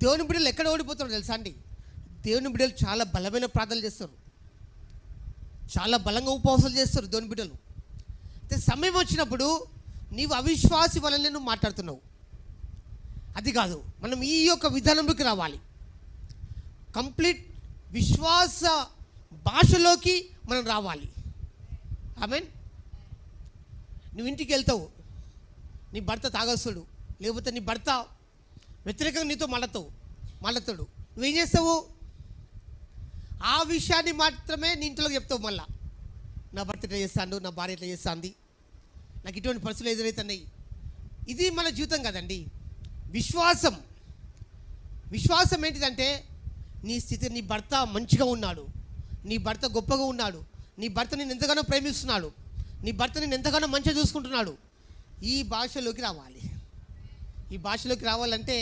దేవుని బిడ్డలు ఎక్కడ ఓడిపోతారో తెలుసా అండి? దేవుని బిడ్డలు చాలా బలమైన ప్రార్థనలు చేస్తారు, చాలా బలంగా ఉపవాసాలు చేస్తారు దేవుని బిడ్డలు. అయితే సమయం వచ్చినప్పుడు నీవు అవిశ్వాసి వలన నువ్వు మాట్లాడుతున్నావు. అది కాదు, మనం ఈ యొక్క విధానంలోకి రావాలి. కంప్లీట్ విశ్వాస భాషలోకి మనం రావాలి. ఆమేన్. నువ్వు ఇంటికి వెళ్తావు, నీ భర్త తాగస్తుడు, లేకపోతే నీ భర్త వ్యతిరేకంగా నీతో మాట్లాడతాడు. నువ్వేం చేస్తావు? ఆ విషయాన్ని మాత్రమే నీ ఇంట్లోకి చెప్తావు. మళ్ళా నా భర్త ఇట్లా చేస్తాడు, నా భార్య ఇట్లా చేస్తుంది, నాకు ఇటువంటి పరిస్థితులు ఎదురవుతున్నాయి. ఇది మన జీవితం కదండి. విశ్వాసం ఏంటిదంటే నీ స్థితి, నీ భర్త మంచిగా ఉన్నాడు, నీ భర్త గొప్పగా ఉన్నాడు, నీ భర్త నేను ఎంతగానో ప్రేమిస్తున్నాడు, నీ భర్త నేను ఎంతగానో మంచిగా చూసుకుంటున్నాడు. ఈ భాషలోకి రావాలి. ఈ భాషలోకి రావాలంటే